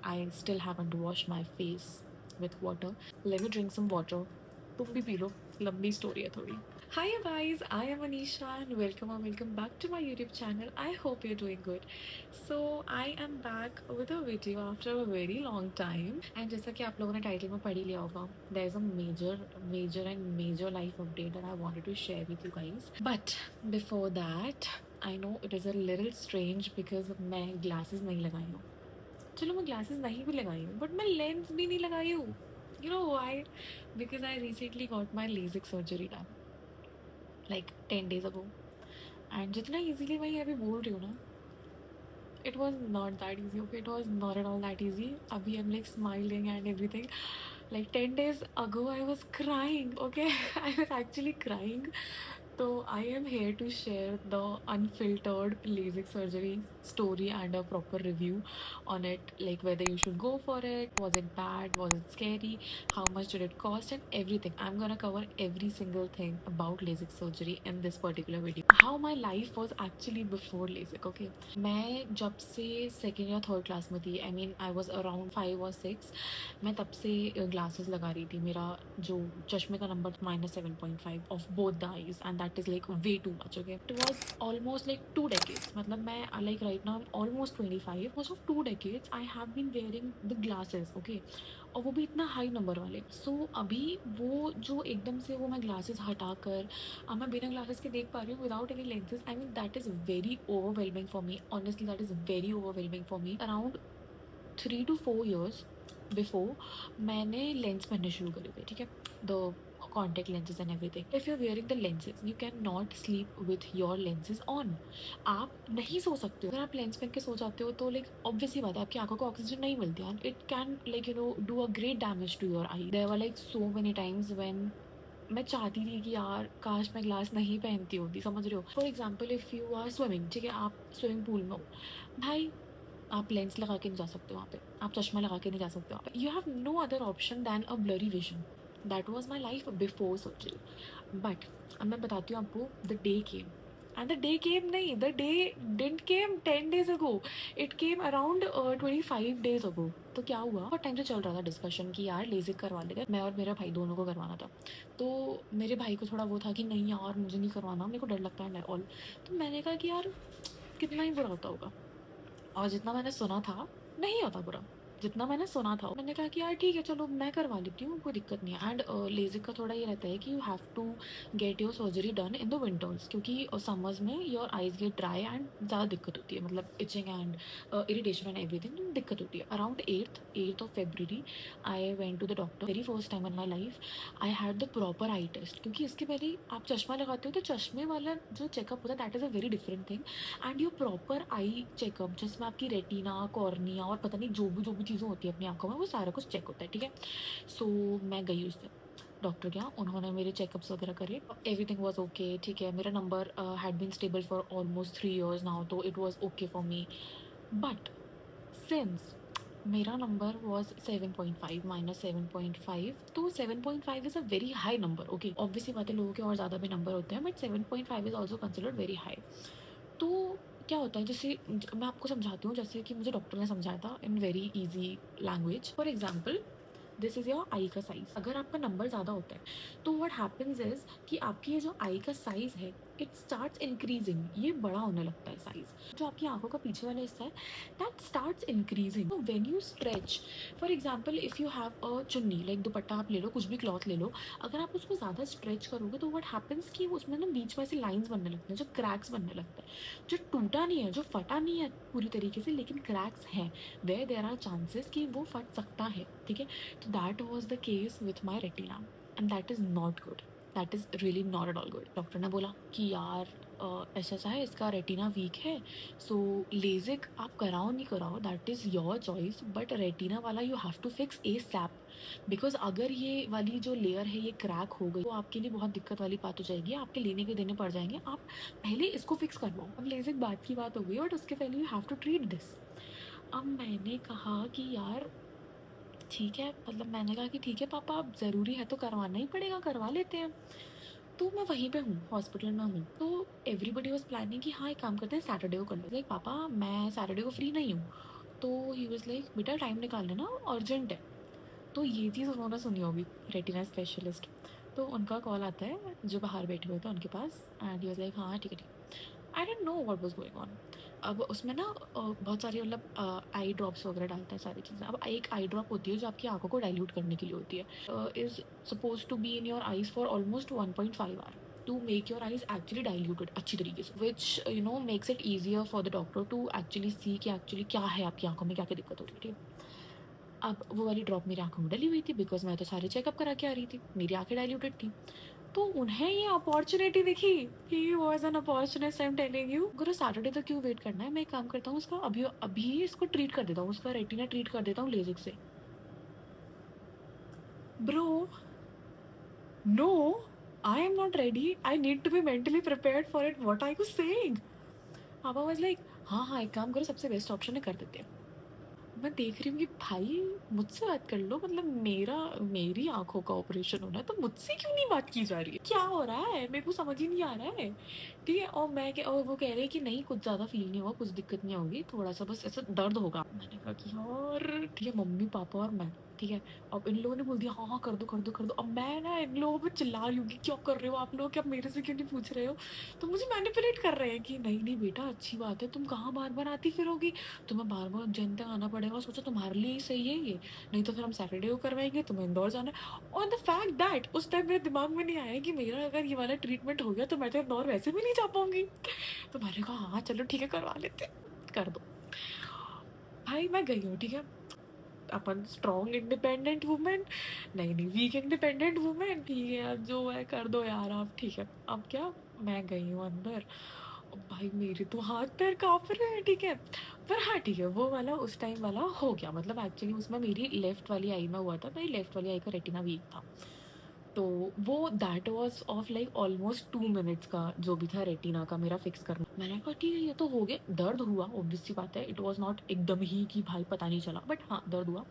I still haven't washed my face with water. Let me drink some water. तुम भी P low, लंबी story है थोड़ी. Hi you guys, I am Anisha and welcome back to my YouTube channel. I hope you're doing good. So I am back with a video after a very long time. And जैसा कि आप लोगों ने title में पढ़ ही लिया होगा, there is a major life update that I wanted to share with you guys. But before that, I know it is a little strange because मैं glasses नहीं लगाई हूँ. चलो मैं ग्लासेस नहीं भी लगाई हूँ बट मैं लेंस भी नहीं लगाई हूँ. You know why? Because I recently got my LASIK surgery done like 10 days ago. And जितना easily मैं ये अभी बोल रही हूँ ना, it was not that easy. Okay, it was not at all that easy. अभी I'm like smiling and everything. Like 10 days ago I was crying. Okay, I was actually crying. So I am here to share the unfiltered LASIK surgery story and a proper review on it, like whether you should go for it, was it bad, was it scary, how much did it cost, and everything. I'm gonna cover every single thing about LASIK surgery in this particular video. How my life was actually before LASIK. Okay, मैं जब से second या third class में थी, I mean I was around 5 or 6, मैं तब से glasses लगा रही थी. मेरा जो चश्मे का number -7.5 of both the eyes and that is like way too much. Okay, it was almost like 2 decades. मतलब मैं like right now almost 25. Most of 2 decades I have been wearing the glasses. Okay, और वो भी इतना high number वाले. सो अभी वो जो एकदम से वो मैं ग्लासेस हटा कर अब मैं बिना ग्लासेस के देख पा रही हूँ without any lenses. I mean that is very overwhelming for me. Honestly that is very overwhelming for me. Around 3 to 4 years before मैंने लेंस पहनने शुरू करे थे. ठीक है, the contact lenses and everything. If you are wearing the lenses you can not sleep with your lenses on. आप नहीं सो सकते हो. अगर आप लेंस पहन के सो जाते हो तो लाइक ऑब्वियसली बात है आपकी आंखों को ऑक्सीजन नहीं मिलती है. It can like do a great damage to your eye. There were like so many times when मैं चाहती थी कि यार काश मैं ग्लास नहीं पहनती होती. समझ रहे हो? For example if you are swimming, ठीक है, आप स्विमिंग पूल में हो भाई, आप लेंस लगा के नहीं जा सकते वहाँ पे, आप चश्मा लगा के नहीं जा सकते वहाँ पे. You have no other option than a blurry vision. That was my life before surgery. But अब मैं बताती हूँ आपको, the day came. And the day came नहीं, the day didn't came 10 days ago. It came around 25 days ago. तो क्या हुआ, बहुत टाइम से चल रहा था डिस्कशन कि यार लेजिक करवा लेते. मैं और मेरा भाई दोनों को करवाना था. तो मेरे भाई को थोड़ा वो था कि नहीं यार मुझे नहीं करवाना, मेरे को डर लगता है ऑल. तो मैंने कहा कि यार कितना ही बुरा होता होगा. और जितना मैंने सुना था नहीं होता बुरा. जितना मैंने सुना था मैंने कहा कि यार ठीक है चलो मैं करवा लेती हूँ, कोई दिक्कत नहीं है. एंड लेजिक का थोड़ा ये रहता है कि you have to get your surgery done in the winters, क्योंकि समर्स में your eyes get dry and ज़्यादा दिक्कत होती है. मतलब itching and irritation and everything दिक्कत होती है. Around 8th of February I went to the doctor. Very first time in my life I had the proper eye test. क्योंकि इसके पहले आप चश्मा लगाते हो तो चश्मे वाला जो चेकअप होता है that is a very different thing. And your proper eye checkup जिसमें आपकी रेटिना, कॉर्निया और पता नहीं जो भी चीज़ें होती है अपनी आंखों में वो सारा कुछ चेक होता है. ठीक है, सो मैं गई उस दिन डॉक्टर के यहाँ. उन्होंने मेरे चेकअप्स वगैरह करे. Everything was okay. ठीक है, मेरा number had been stable for almost 3 years now, तो it was okay for me. But since मेरा नंबर वॉज 7.5 -7.5, तो 7.5 is a very high number. Okay, obviously बात है लोगों के और ज़्यादा भी नंबर होते हैं but 7.5 is also considered very high. तो क्या होता है, जैसे मैं आपको समझाती हूँ जैसे कि मुझे डॉक्टर ने समझाया था in very easy language. For example this is your eye का साइज़. अगर आपका नंबर ज़्यादा होता है तो व्हाट हैपन्स इज़ कि आपकी ये जो आई का साइज़ है इट स्टार्ट्स इंक्रीजिंग. ये बड़ा होने लगता है साइज़. जो आपकी आंखों का पीछे वाला हिस्सा है दैट स्टार्ट्स इंक्रीजिंग. तो when you stretch, for example if you have a चुन्नी, लाइक दुपट्टा आप ले लो, कुछ भी क्लॉथ ले लो, अगर आप उसको ज़्यादा स्ट्रेच करोगे तो व्हाट हैपन्स कि उसमें ना बीच में ऐसे लाइन्स बनने लगते हैं, जो क्रैक्स बनने लगते हैं. जो टूटा नहीं है, जो फटा नहीं है पूरी तरीके से, लेकिन क्रैक्स हैं, वेयर देयर आर चांसेस कि वो फट सकता है. ठीक है, तो that was the case with my retina and that is not good. That is really not at all good. Doctor ने बोला कि यार ऐसा है, इसका रेटिना वीक है, सो लेजिक आप कराओ नहीं कराओ that is your choice, but retina वाला you have to fix a sap. Because अगर ये वाली जो लेयर है ये क्रैक हो गई तो आपके लिए बहुत दिक्कत वाली बात हो जाएगी. आपके लेने के देने पड़ जाएंगे. आप पहले इसको फिक्स करवाओ. अब लेजिक बात की बात हो गई बट उसके पहले you have to treat this. अब मैंने कहा कि यार ठीक है, मतलब मैंने कहा कि ठीक है पापा, अब ज़रूरी है तो करवाना ही पड़ेगा, करवा लेते हैं. तो मैं वहीं पे हूँ, हॉस्पिटल में हूँ. तो एवरीबडी वॉज प्लानिंग कि हाँ एक काम करते हैं सैटरडे को कर लेते हैं. पापा मैं सैटरडे को फ्री नहीं हूँ. तो ही वाज लाइक बेटा टाइम निकाल लेना, अर्जेंट है। तो ये चीज़ उन्होंने सुनी होगी, रेटिना स्पेशलिस्ट। तो उनका कॉल आता है जो बाहर बैठे हुए थे उनके पास, एंड ही वाज लाइक हाँ ठीक है ठीक है। आई don't know what was going on. अब उसमें ना बहुत सारी मतलब आई ड्रॉप्स वगैरह डालता है, सारी चीज़ें। अब एक आई ड्रॉप होती है जो आपकी आंखों को डाइल्यूट करने के लिए होती है, is suppose to be in your eyes for almost 1.5 hour to make your eyes actually diluted अच्छी तरीके से, which you know makes it easier for the doctor to actually see कि एक्चुअली क्या है आपकी आंखों में, क्या क्या दिक्कत हो रही है, ठीक है। अब वो वाली ड्रॉप मेरी आंखों में डली हुई थी, बिकॉज मैं तो सारे चेकअप करा के आ रही थी, मेरी आंखें डाइल्यूटेड थी। तो उन्हें ये अपॉर्चुनिटी दिखी, he was an opportunist, I am telling you. Guru Saturday तक क्यों वेट करना है, मैं एक काम करता हूँ, उसका अभी अभी इसको ट्रीट कर देता हूँ, उसका रेटिना ट्रीट कर देता हूँ लेजिक से। Bro, no, I am not ready, I need to be mentally prepared for it, what are you saying. पापा वाज लाइक हाँ हाँ एक काम करो, सबसे बेस्ट ऑप्शन है, कर देते हैं। मैं देख रही हूँ कि भाई मुझसे बात कर लो, मतलब मेरी आंखों का ऑपरेशन होना है तो मुझसे क्यों नहीं बात की जा रही है, क्या हो रहा है, मेरे को समझ ही नहीं आ रहा है। ठीक है, और वो कह रहे हैं कि नहीं कुछ ज़्यादा फील नहीं होगा, कुछ दिक्कत नहीं होगी, थोड़ा सा बस ऐसा दर्द होगा। मैंने कहा कि यार ठीक है, मम्मी पापा और मैं, ठीक है। अब इन लोगों ने बोल दिया हाँ हाँ कर दो कर दो कर दो। अब मैं ना इन लोगों पर चिल्ला रही हूँ कि क्या कर रहे हो आप लोग, क्या मेरे से क्यों नहीं पूछ रहे हो। तो मुझे मैनिपुलेट कर रहे हैं कि नहीं नहीं बेटा अच्छी बात है, तुम कहाँ बार बार आती फिरोगी, तुम्हें बार बार उज्जैन तक आना पड़ेगा, सोचो तुम्हारे लिए ही सही है ये, नहीं तो फिर हम सैटरडे को करवाएंगे, तुम्हें इंदौर जाना है। और द फैक्ट दैट उस टाइम मेरे दिमाग में नहीं आया कि मेरा अगर ये वाला ट्रीटमेंट हो गया तो मैं तो इंदौर वैसे भी नहीं जा पाऊंगी। तो मैंने कहा हाँ चलो ठीक है करवा लेते हैं, कर दो। भाई मैं गई हूँ, ठीक है, अपन स्ट्रॉन्ग इंडिपेंडेंट वुमेन, नहीं नहीं वीक इंडिपेंडेंट वुमेन, ठीक है अब जो है कर दो यार आप, ठीक है। अब क्या, मैं गई हूँ अंदर, भाई मेरे तो हाथ पैर काँप रहे हैं, ठीक है। पर हाँ ठीक है, वो वाला उस टाइम वाला हो गया, मतलब एक्चुअली उसमें मेरी लेफ्ट वाली आई में हुआ था, मेरी लेफ्ट वाली आई का रेटिना वीक था। तो वो that was of like almost 2 minutes का जो भी था रेटिना का मेरा फिक्स करना। मैंने कहा ठीक है ये तो हो गया, दर्द हुआ ऑब्वियस सी बात है, इट वाज नॉट एकदम ही कि भाई पता नहीं चला, बट हाँ दर्द हुआ।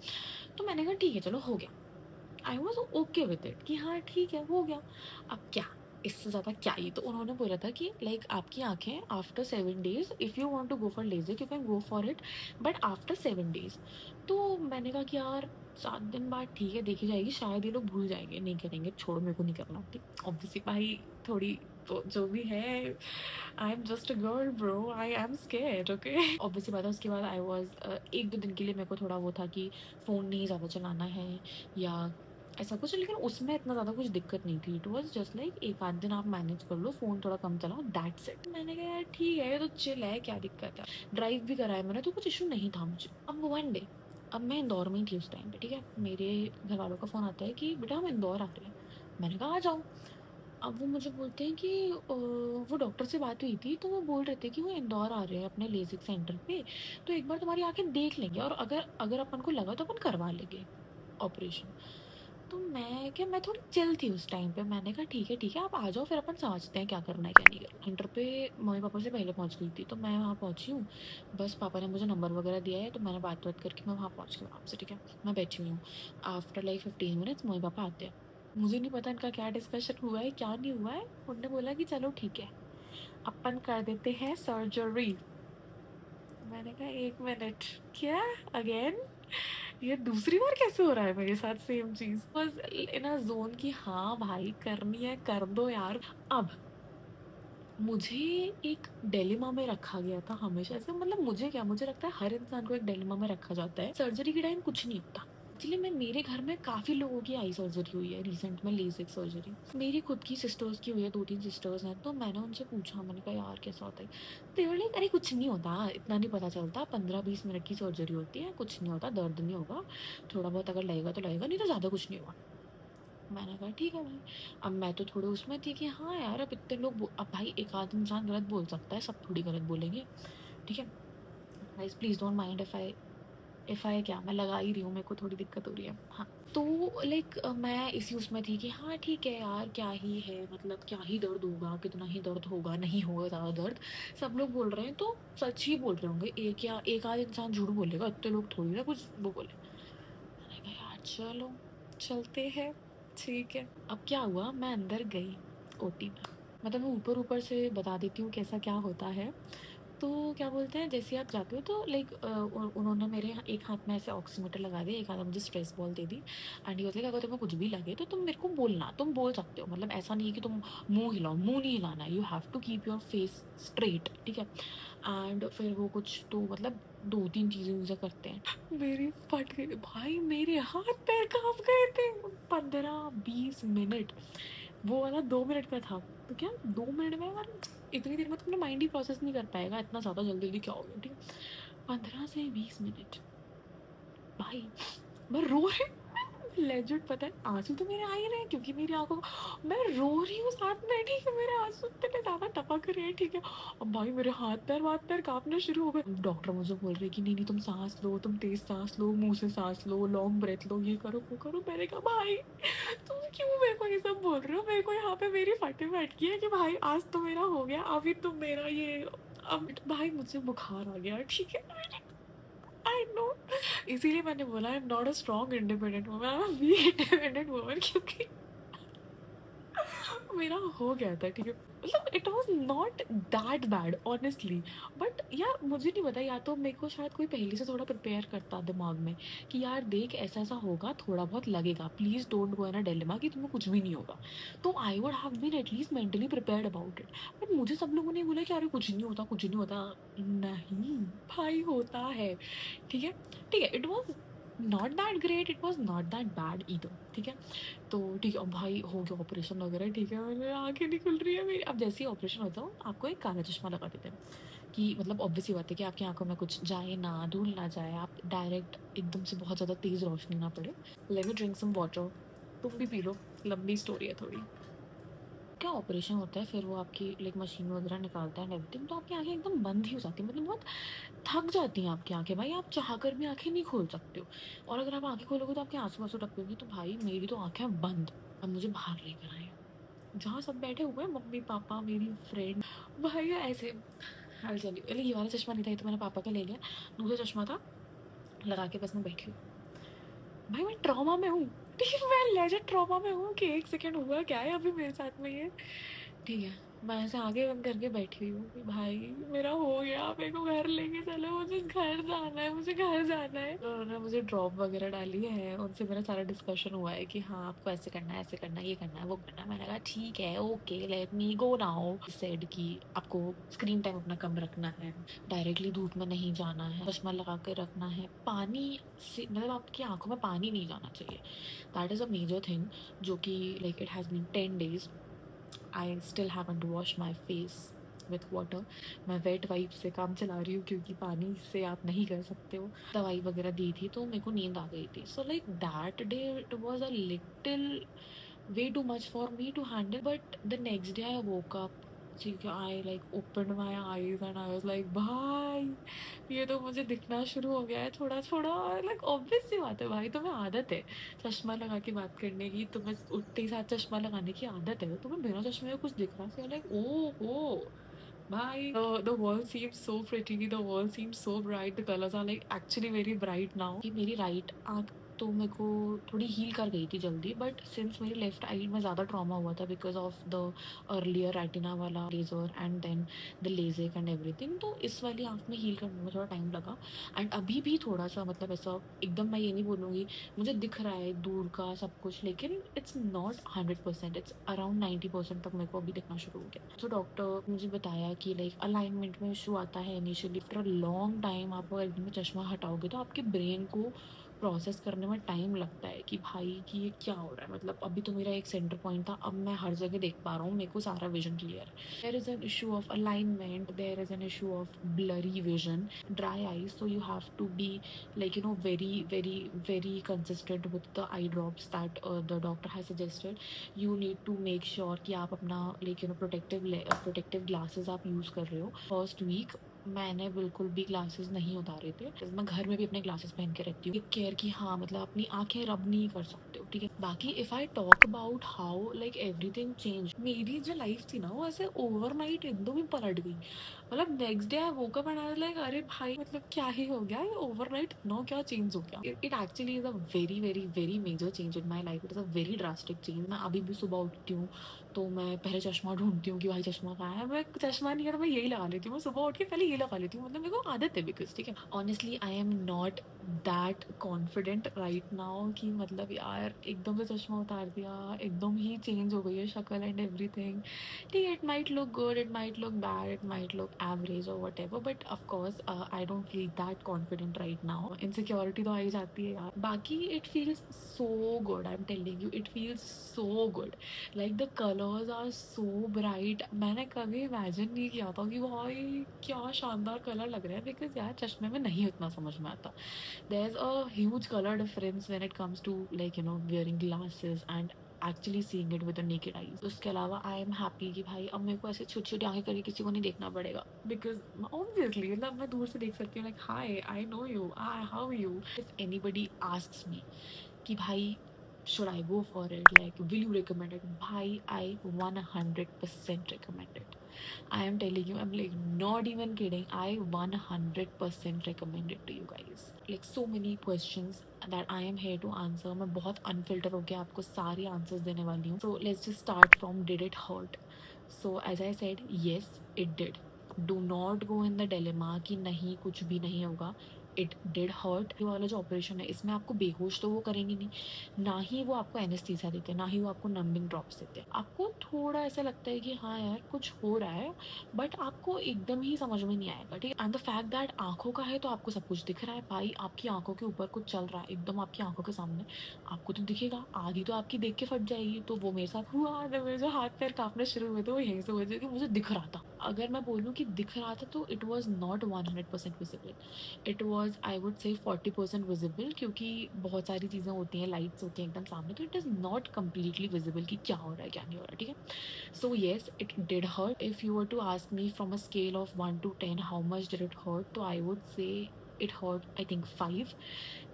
तो मैंने कहा ठीक है चलो हो गया, I was okay with it कि हाँ ठीक है हो गया। अब क्या, इससे ज़्यादा क्या ही। तो उन्होंने बोला था कि लाइक आपकी आंखें after 7 days if you want to go for laser you can go for it, but after 7 days. तो मैंने कहा कि यार 7 दिन बाद ठीक है देखी जाएगी, शायद ये लोग भूल जाएंगे, नहीं करेंगे, छोड़ो मेरे को नहीं करना, ठीक ऑब्वियसली भाई थोड़ी तो जो भी है, I am just a girl bro, I am scared, okay. Obviously बात है, उसके बाद आई वॉज 1-2 दिन के लिए मेरे को थोड़ा वो था कि फ़ोन नहीं ज़्यादा चलाना है या ऐसा कुछ, लेकिन उसमें इतना ज़्यादा कुछ दिक्कत नहीं थी, इट वॉज जस्ट लाइक एक आध दिन आप मैनेज कर लो, फ़ोन थोड़ा कम चलाओ, दैट्स इट। मैंने कहा यार ठीक है ये तो चिल है, क्या दिक्कत है, ड्राइव भी कराया मैंने तो कुछ इशू नहीं था मुझे। अब 1 डे, अब मैं इंदौर में ही थी उस टाइम पे, ठीक है, मेरे घर वालों का फ़ोन आता है कि बेटा हम इंदौर आ रहे हैं। मैंने कहा आ जाओ। अब वो मुझे बोलते हैं कि वो डॉक्टर से बात हुई थी तो वो बोल रहे थे कि वो इंदौर आ रहे हैं अपने लेजिक सेंटर पे, तो एक बार तुम्हारी आंखें देख लेंगे और अगर अगर अपन को लगा तो अपन करवा लेंगे ऑपरेशन। तो मैं थोड़ी चिल थी उस टाइम पे, मैंने कहा ठीक है आप आ जाओ, फिर अपन समझते हैं क्या करना है क्या नहीं करना। सेंटर पे मम्मी पापा से पहले पहुंच गई थी, तो मैं वहाँ पहुंची हूँ, बस पापा ने मुझे नंबर वगैरह दिया है तो मैंने बात बात करके मैं वहाँ पहुँच गई आराम से, ठीक है। मैं बैठी हुई हूँ, after like 15 minutes mummy papa आते हैं। मुझे नहीं पता इनका क्या डिस्कशन हुआ है क्या नहीं हुआ है, उन्होंने बोला कि चलो ठीक है अपन कर देते हैं सर्जरी। मैंने कहा 1 मिनट, क्या, अगेन, ये दूसरी बार कैसे हो रहा है मेरे साथ सेम चीज, बस इन अ जोन की हाँ भाई करनी है कर दो यार। अब मुझे एक डिलेमा में रखा गया था हमेशा से, मतलब मुझे क्या, मुझे लगता है हर इंसान को एक डिलेमा में रखा जाता है, सर्जरी के टाइम कुछ नहीं होता। एक्चुअली मैं मेरे घर में काफ़ी लोगों की आई सर्जरी हुई है रिसेंट में, लेजिक सर्जरी मेरी खुद की सिस्टर्स की हुई है, 2-3 सिस्टर्स हैं। तो मैंने उनसे पूछा, मैंने कहा यार कैसा होता है, तो बोले अरे कुछ नहीं होता, इतना नहीं पता चलता, 15-20 मिनट की सर्जरी होती है, कुछ नहीं होता, दर्द नहीं होगा, थोड़ा बहुत अगर लगेगा तो लगेगा, नहीं तो ज़्यादा कुछ नहीं होगा। मैंने कहा ठीक है भाई। अब मैं तो थोड़े उसमें थी कि हाँ यार अब इतने लोग अब भाई एक आध इंसान गलत बोल सकता है, सब थोड़ी गलत बोलेंगे, ठीक है। Guys please don't mind if I क्या, मैं लगा ही रही हूँ, मेरे को थोड़ी दिक्कत हो रही है, हाँ। तो लाइक मैं इसी उसमें थी कि हाँ ठीक है यार क्या ही है, मतलब क्या ही दर्द होगा, कितना ही दर्द होगा, नहीं होगा ज़्यादा दर्द, सब लोग बोल रहे हैं तो सच ही बोल रहे होंगे, एक या एक आध इंसान झूठ बोलेगा, इतने लोग थोड़ी ना कुछ वो बोले। मैंने कहा यार चलो चलते हैं, ठीक है। अब क्या हुआ, मैं अंदर गई ओटी में, मतलब मैं ऊपर ऊपर से बता देती हूँ कैसा क्या होता है। तो क्या बोलते हैं, जैसे आप जाते हो तो लाइक उन्होंने मेरे एक हाथ में ऐसे ऑक्सीमीटर लगा दिया, एक हाथ में मुझे stress ball they the. And ये लाइक अगर तुम्हें कुछ भी लगे तो तुम मेरे को बोलना, तुम बोल सकते हो, मतलब ऐसा नहीं है कि तुम मुंह हिलाओ, मुंह नहीं हिलाना है, you have to keep your face straight, ठीक है। एंड फिर वो कुछ तो मतलब 2-3 चीज़ें उसे करते हैं, मेरी फट गई भाई, मेरे हाथ पैर काँप गए थे 15-20 मिनट। वो वाला 2 मिनट का था, तो क्या 2 मिनट में यार, इतनी देर में तो अपना माइंड ही प्रोसेस नहीं कर पाएगा, इतना ज़्यादा जल्दी-जल्दी क्या हो गया, ठीक है। 15 से 20 मिनट भाई मैं रो रही, लेजिट पता है आंसू तो मेरे आ ही रहे हैं क्योंकि मेरी आंखों, मैं रो रही हूँ साथ में, ठीक है, मेरे आंसू इतने ज़्यादा टपक रहे हैं, ठीक है। अब भाई मेरे हाथ पैर कांपने शुरू हो गए। डॉक्टर मुझे बोल रहे कि नहीं नहीं तुम सांस लो, तुम तेज सांस लो, मुंह से सांस लो, लॉन्ग ब्रेथ लो, ये करो वो करो। मैंने कहा भाई तुम क्यों मेरे को ये सब बोल रहे हो, मेरे को यहाँ पे मेरी फटे में अटकी है कि भाई आज तो मेरा हो गया, अभी तुम मेरा ये, अब भाई मुझे बुखार आ गया, ठीक है। आई नो, इसीलिए मैंने बोला आई am not a strong independent woman, I am weak independent woman, क्योंकि मेरा हो गया था, ठीक है। मतलब it was not that bad honestly, but यार मुझे नहीं पता, या तो मेरे को शायद कोई पहले से थोड़ा प्रिपेयर करता दिमाग में कि यार देख ऐसा ऐसा होगा, थोड़ा बहुत लगेगा, please don't go in a dilemma कि तुम्हें कुछ भी नहीं होगा। तो I would have been at least mentally prepared about it. But मुझे सब लोगों ने बोला कि अरे कुछ नहीं होता, कुछ नहीं होता। नहीं भाई होता है, ठीक है, ठीक है। It was not that great, it was not that bad either, ठीक है। तो ठीक है, अब भाई हो गया ऑपरेशन वगैरह, ठीक है, मैंने आंखें नहीं खुल रही है मेरी। अब जैसे ही ऑपरेशन होता हो आपको एक काला चश्मा लगा देते हैं कि मतलब ऑब्वियस ही बात है कि आपकी आंखों में कुछ जाए ना, धूल ना जाए, आप डायरेक्ट एकदम से बहुत ज़्यादा तेज़ रोशनी ना पड़े। Let me drink some water, तुम भी पी लो, लंबी स्टोरी है थोड़ी। क्या ऑपरेशन होता है, फिर वो आपकी लाइक मशीन वगैरह निकालता है एवरीथिंग, तो आपकी आंखें एकदम बंद ही हो जाती हैं, मतलब बहुत थक जाती हैं आपकी आंखें भाई, आप चाह कर भी आंखें नहीं खोल सकते हो। और अगर आप आंखें खोलोगे तो आपके आंसू आंसू टपकेंगे। तो भाई मेरी तो आंखें बंद। अब मुझे बाहर लेकर आए, जहाँ सब बैठे हुए हैं, मम्मी पापा मेरी फ्रेंड, भाई ऐसे हाल चली। ये वाला चश्मा नहीं था, ये तो मैंने पापा का ले लिया, दूसरा चश्मा था, लगा के बस मैं बैठी हूँ। भाई मैं ट्रॉमा में हूँ, ठीक है, मैं लेजेंड ट्रॉमा में हूँ कि एक सेकंड हुआ क्या है अभी मेरे साथ में ये, ठीक है। मैं ऐसे आगे बंद करके बैठी हुई हूँ कि भाई मेरा हो गया, मेरे को घर लेके चलो, मुझे घर जाना है, मुझे घर जाना है। तो उन्होंने मुझे ड्रॉप वगैरह डाली है, उनसे मेरा सारा डिस्कशन हुआ है कि हाँ आपको ऐसे करना है, ऐसे करना है, ये करना है, वो करना है। मैंने कहा ठीक है, okay, let me go now. Said कि आपको स्क्रीन टाइम अपना कम रखना है, डायरेक्टली धूप में नहीं जाना है, चश्मा लगा के रखना है, पानी से मतलब आपकी आंखों में पानी नहीं जाना चाहिए। That is a major thing, जो कि like it has been 10 days, I still haven't wash my face with water. मैं वेट वाइप से काम चला रही हूँ क्योंकि पानी से आप नहीं कर सकते हो। दवाई वगैरह दी थी तो मेरे को नींद आ गई थी। So like that day it was a little way too much for me to handle. But the next day I woke up, ठीक है, I like opened my eyes and I was like भाई ये तो मुझे दिखना शुरू हो गया है थोड़ा थोड़ा। लाइक ऑब्वियस सी बात है भाई, तुम्हें आदत है चश्मा लगा के बात करने की, तुम्हें उठते ही साथ चश्मा लगाने की आदत है, तो तुम्हें बिना चश्मे के कुछ दिख रहा है, लाइक ओ हो भाई। the world seems so pretty, the world seems so bright, the colors are like actually very bright now। कि मेरी राइट आँख तो मेरे को थोड़ी हील कर गई थी जल्दी, बट सिंस मेरी लेफ्ट आई में ज़्यादा ट्रॉमा हुआ था because of the earlier retina वाला laser and then the laser and everything, तो इस वाली आँख में हील करने में थोड़ा टाइम लगा। एंड अभी भी थोड़ा सा मतलब ऐसा एकदम मैं ये नहीं बोलूँगी, मुझे दिख रहा है दूर का सब कुछ, लेकिन इट्स नॉट 100%, इट्स अराउंड 90% तक मेरे को अभी दिखना शुरू हो गया। तो डॉक्टर मुझे बताया कि लाइक अलाइनमेंट में इशू आता है initially, after a long time आप अगर एकदम चश्मा हटाओगे तो आपके ब्रेन को प्रोसेस करने में टाइम लगता है कि भाई कि ये क्या हो रहा है। मतलब अभी तो मेरा एक सेंटर पॉइंट था, अब मैं हर जगह देख पा रहा हूँ, मेरे को सारा विजन क्लियर है। There is an issue of alignment, there is an issue of blurry vision, dry eyes, so you have to be like very very very consistent with the eye drops that the doctor has suggested। you need to make sure कि आप अपना like protective glasses आप use कर रहे हो। First week मैंने बिल्कुल भी ग्लासेस नहीं उतारे थे, मैं घर में भी अपने ग्लासेस पहन के रहती हूँ, केयर की हाँ मतलब अपनी आंखें रब नहीं कर सकते हो, ठीक है। बाकी if I talk about how like everything change, मेरी जो लाइफ थी ना वो ऐसे ओवरनाइट एकदम ही पलट गई। मतलब next day I woke up and I was like अरे भाई मतलब क्या ही हो गया, ये ओवरनाइट नो क्या चेंज हो गया। It actually is a very very very major change in my life. It is a very drastic change. मैं अभी भी सुबह उठती हूँ तो मैं पहले चश्मा ढूंढती हूँ कि भाई चश्मा कहाँ है। मैं चश्मा नहीं है मैं यही लगा लेती हूँ। मैं सुबह उठ के पहले ये लगा लेती हूँ, मतलब मेरे को आदत है बिकॉज ठीक है। Honestly I am not that confident right now कि मतलब यार एकदम से चश्मा उतार दिया, एकदम ही चेंज हो गई है शक्ल एंड एवरीथिंग। ठीक है, it might look good, it might look bad, it might look average or whatever, but of course I don't feel that confident right now. Insecurity तो आ ही जाती है यार। बाकी it feels so good, I'm telling you, it feels so good. Like the colors are so bright. मैंने कभी imagine नहीं किया था कि भाई क्या शानदार कलर लग रहा है, because यार चश्मे में नहीं उतना समझ में आता। There's a huge color difference when it comes to like you know wearing glasses and actually seeing it with naked eyes. उसके अलावा आई एम हैप्पी कि भाई अब मेरे को ऐसे छोटी छोटी आंखें करके किसी को नहीं देखना पड़ेगा, बिकॉज ऑब्वियसली मतलब मैं दूर से देख सकती हूँ like hi I know you, I how you. If anybody asks मी कि भाई should I go for it, like will you recommend it, bhai I 100% recommend it. I am telling you, I'm like not even kidding, I 100% recommend it to you guys. Like so many questions that I am here to answer. मैं बहुत unfilter होके आपको सारे answers देने वाली हूँ. So let's just start from did it hurt. So as I said, yes it did. Do not go in the dilemma कि नहीं कुछ भी नहीं होगा. It did hurt. ये वाला जो ऑपरेशन है इसमें आपको बेहोश तो वो करेंगे नहीं, ना ही वो आपको एनेस्थीसिया देते हैं, ना ही वो आपको नंबिंग ड्रॉप्स देते हैं। आपको थोड़ा ऐसा लगता है कि हाँ यार कुछ हो रहा है, बट आपको एकदम ही समझ में नहीं आएगा, ठीक है। एंड द फैक्ट दैट आंखों का है तो आपको सब कुछ दिख रहा है भाई, आपकी आंखों के ऊपर कुछ चल रहा है एकदम आपकी आंखों के सामने, आपको तो दिखेगा। आधी तो आपकी देख के फट जाएगी। तो वो मेरे साथ हुआ, जब मेरे जो हाथ पैर कांपने शुरू हुए थे वो यहीं से हुए थे कि मुझे दिख रहा था। अगर मैं बोलूँ कि दिख रहा था तो it was not 100% visible, it was I would say 40% visible, क्योंकि बहुत सारी चीज़ें होती हैं, लाइट्स होती हैं एकदम सामने, तो it is not completely visible कि क्या हो रहा है क्या नहीं हो रहा है, ठीक है। So yes, it did hurt. If you were to ask me from a scale of 1 to 10 how much did it hurt, तो I would say it hurt I think 5.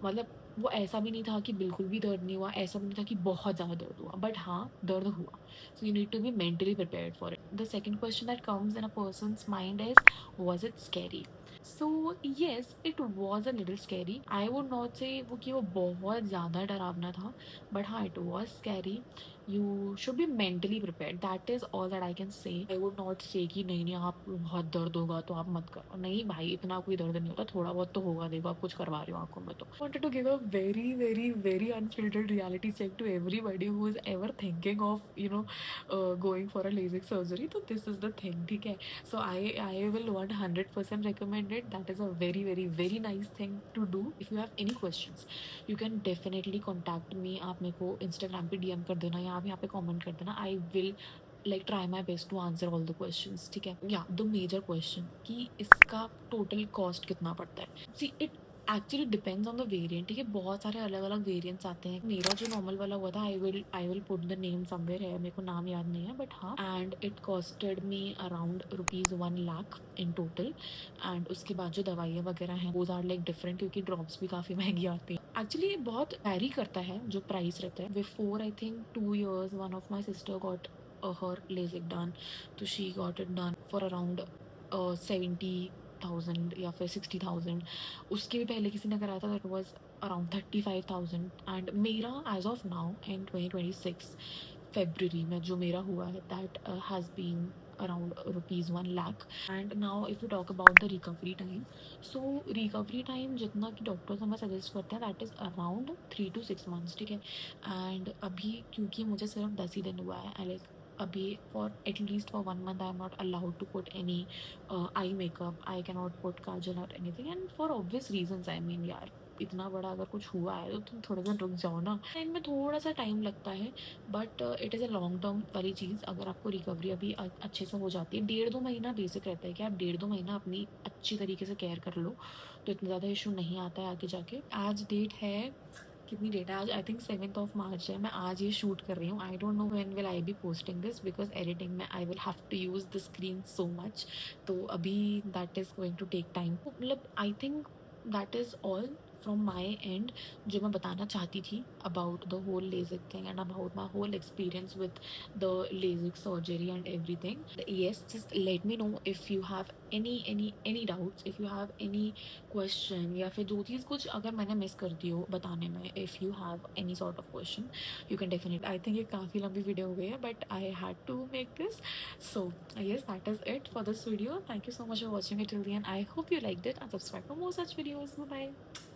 मतलब वो ऐसा भी नहीं था कि बिल्कुल भी दर्द नहीं हुआ, ऐसा भी नहीं था कि बहुत ज़्यादा दर्द हुआ, बट हाँ दर्द हुआ। So you need to be mentally prepared for it. The second question that comes in a person's mind is, was it scary? So yes, it was a little scary. I would not say वो कि वो बहुत ज़्यादा डरावना था, but हाँ it was scary. You should be mentally prepared. That is all that I can say. I would not say कि नहीं नहीं आप बहुत दर्द होगा तो आप मत करो। नहीं भाई इतना कोई दर्द नहीं होता, थोड़ा बहुत तो होगा, देखो आप कुछ करवा रहे हो आंखों में तो। Wanted to give a very very very unfiltered reality check to everybody who is ever thinking of going for a LASIK surgery. तो this is the thing, ठीक है। So I will 100% recommend it. That is a very very very nice thing to do. If you have any questions, you can definitely contact me. आप मेरे को Instagram पे DM कर देना या आप यहाँ पे comment कर देना. I will like try my best to answer all the questions, ठीक है। Yeah, the major question कि इसका total cost कितना पड़ता है। See, it actually depends on the variant, ठीक है। बहुत सारे अलग अलग वेरिएंट्स आते हैं। मेरा जो नॉर्मल वाला हुआ था, I will put the name somewhere है, मेरे को नाम याद नहीं है, बट हाँ, and it costed me around ₹1 lakh in total. And उसके बाद जो दवाइयाँ वगैरह हैं वो आर लाइक डिफरेंट, क्योंकि ड्रॉप्स भी काफ़ी महंगी आती हैं। एक्चुअली बहुत वैरी करता है जो प्राइस रहता है। Before I think 2 years one of my sister got her LASIK done, तो she got it done for around 70,000 या फिर 60,000। उसके भी पहले किसी ने कराया था, दैट वाज अराउंड 35,000। एंड मेरा as of now in 2026 February में जो मेरा हुआ है that has been around ₹1 lakh. And now if you talk about the recovery time, so recovery time जितना कि डॉक्टर्स हमें सजेस्ट करते हैं that is around 3 to 6 months, ठीक है। एंड अभी क्योंकि मुझे सिर्फ 10 ही दिन हुआ है, आई लाइक अभी for at least for 1 month I am not allowed to put any eye makeup, I can not put kajal और anything, and for obvious reasons. I mean यार इतना बड़ा अगर कुछ हुआ है तो तुम थोड़ा सा रुक जाओ ना। टाइम में थोड़ा सा टाइम लगता है, but it is a long term वाली चीज़। अगर आपको रिकवरी अभी अच्छे से हो जाती है, 1.5-2 महीना बेसिक रहता है कि आप 1.5-2 महीना अपनी अच्छी तरीके से केयर कर लो तो इतना ज़्यादा इशू नहीं आता है आगे जाके। आज डेट है, कितनी डेट है आज, I think 7th of March है। मैं आज ये शूट कर रही हूँ। I don't know when will I be posting this, because editing में I will have to use the screen so much, तो अभी that is going to take time. मतलब I think that is all from my end जो मैं बताना चाहती थी about the whole LASIK thing and about my whole experience with the LASIK surgery and everything. Yes, just let me know if you have any doubts, if you have any question, या फिर जो चीज़ कुछ अगर मैंने miss कर दी हो बताने में, if you have any sort of question you can definitely. I think ये काफ़ी लंबी वीडियो हो गई है but I had to make this. So yes, that is it for this video. Thank you so much for watching it till the end. I hope you liked it and subscribe for more such videos. Bye bye.